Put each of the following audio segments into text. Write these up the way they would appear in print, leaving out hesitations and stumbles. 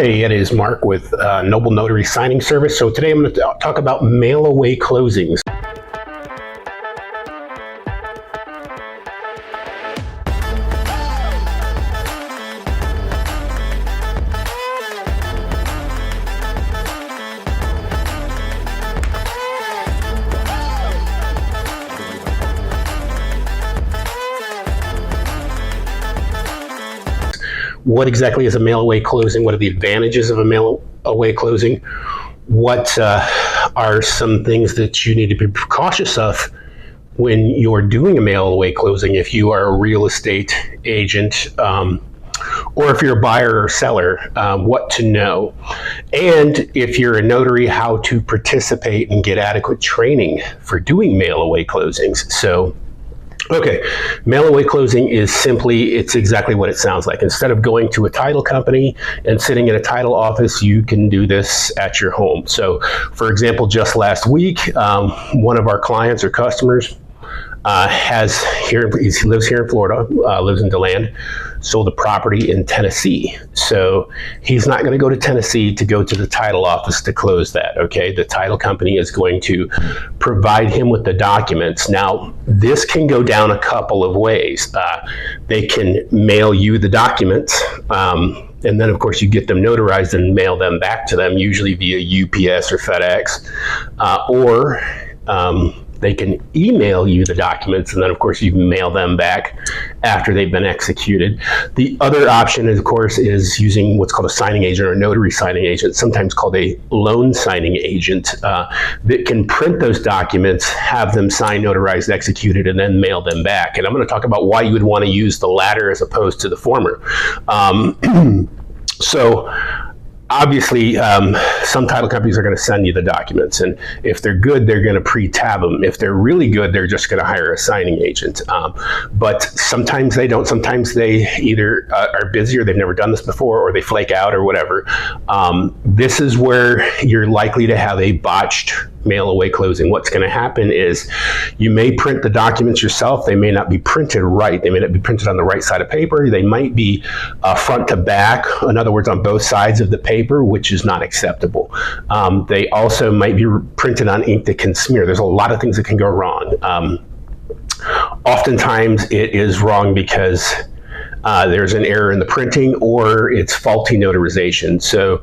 Hey, it is Mark with Noble Notary Signing Service. So today I'm going to talk about mail-away closings. What exactly is a mail-away closing? What are the advantages of a mail-away closing? What are some things that you need to be cautious of when you're doing a mail-away closing if you are a real estate agent or if you're a buyer or seller, what to know. And if you're a notary, how to participate and get adequate training for doing mail-away closings. So okay, mail-away closing is simply, it's exactly what it sounds like. Instead of going to a title company and sitting in a title office, you can do this at your home. So, for example, just last week, one of our clients or customers he lives here in Florida, lives in DeLand, sold a property in Tennessee. So he's not going to go to Tennessee to go to the title office to close that, okay? The title company is going to provide him with the documents. Now, this can go down a couple of ways. They can mail you the documents, and then, of course, you get them notarized and mail them back to them, usually via UPS or FedEx, or they can email you the documents, and then, of course, you mail them back after they've been executed. The other option, of course, is using what's called a signing agent or a notary signing agent, sometimes called a loan signing agent, that can print those documents, have them signed, notarized, executed, and then mail them back. And I'm going to talk about why you would want to use the latter as opposed to the former. So, obviously, some title companies are going to send you the documents, and if they're good, they're going to pre-tab them. If they're really good, they're just going to hire a signing agent. But sometimes they don't. Sometimes they either are busy or they've never done this before, or they flake out or whatever. This is where you're likely to have a botched mail-away closing. What's going to happen is you may print the documents yourself. They may not be printed right. They may not be printed on the right side of paper. They might be front to back, in other words, on both sides of the paper, which is not acceptable. They also might be printed on ink that can smear. There's a lot of things that can go wrong. Oftentimes it is wrong because there's an error in the printing or it's faulty notarization. So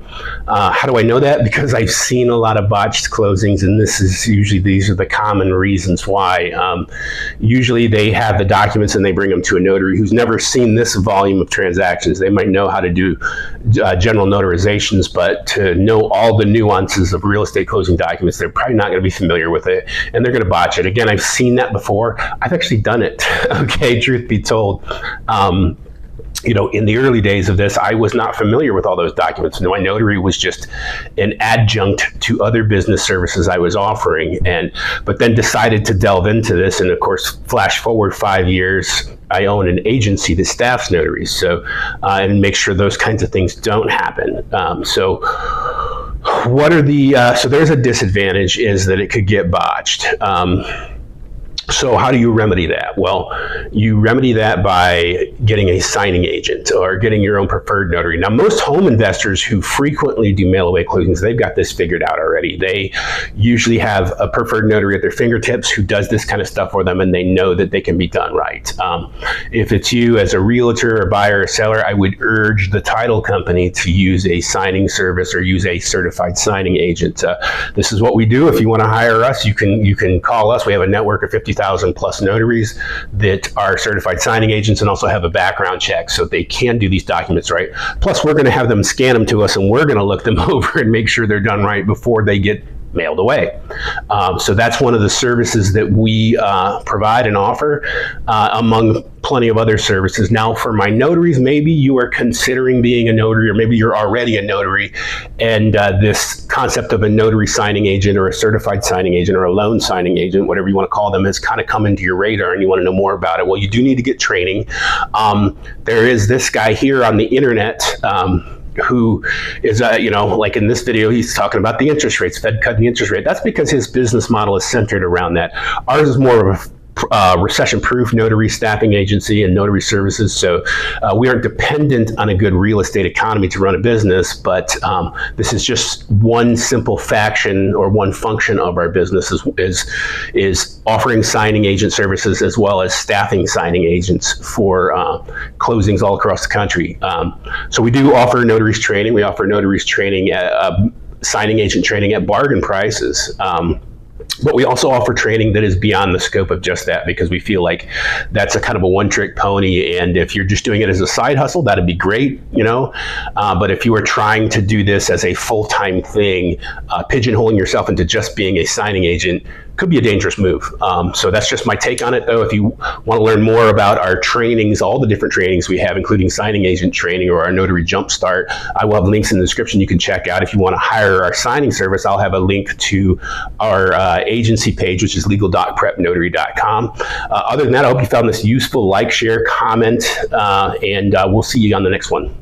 how do I know that? Because I've seen a lot of botched closings, and these are the common reasons why. Usually they have the documents and they bring them to a notary who's never seen this volume of transactions. They might know how to do general notarizations, but to know all the nuances of real estate closing documents, they're probably not going to be familiar with it, and they're going to botch it. Again, I've seen that before. I've actually done it, okay, truth be told. You know, in the early days of this, I was not familiar with all those documents. My notary was just an adjunct to other business services I was offering, but then decided to delve into this. And of course, flash forward 5 years, I own an agency that staffs notaries, so and make sure those kinds of things don't happen. So what are so there's a disadvantage, is that it could get botched. So how do you remedy that? Well, you remedy that by getting a signing agent or getting your own preferred notary. Now, most home investors who frequently do mail-away closings, they've got this figured out already. They usually have a preferred notary at their fingertips who does this kind of stuff for them, and they know that they can be done right. If it's you as a realtor or buyer or seller, I would urge the title company to use a signing service or use a certified signing agent. This is what we do. If you want to hire us, you can call us. We have a network of 50,000 plus notaries that are certified signing agents and also have a background check, so they can do these documents right. Plus, we're going to have them scan them to us, and we're going to look them over and make sure they're done right before they get mailed away. So that's one of the services that we provide and offer, among plenty of other services. Now, for my notaries, maybe you are considering being a notary, or maybe you're already a notary, and this concept of a notary signing agent or a certified signing agent or a loan signing agent, whatever you want to call them, has kind of come into your radar and you want to know more about it. Well, you do need to get training. There is this guy here on the internet who is, like in this video, he's talking about the interest rates, Fed cutting the interest rate. That's because his business model is centered around that. Ours is more of recession-proof notary staffing agency and notary services. So we aren't dependent on a good real estate economy to run a business, but this is just one simple faction or one function of our business is offering signing agent services as well as staffing signing agents for closings all across the country. So we do offer notaries training. We offer notaries training at signing agent training at bargain prices. But we also offer training that is beyond the scope of just that, because we feel like that's a kind of a one-trick pony. And if you're just doing it as a side hustle, that'd be great, you know. But if you are trying to do this as a full-time thing, pigeonholing yourself into just being a signing agent could be a dangerous move. So that's just my take on it, though. If you want to learn more about our trainings, all the different trainings we have, including signing agent training or our Notary JUMPSTART, I will have links in the description you can check out. If you want to hire our signing service, I'll have a link to our agency page, which is legal.prepnotary.com. Other than that, I hope you found this useful. Like, share, comment, and we'll see you on the next one.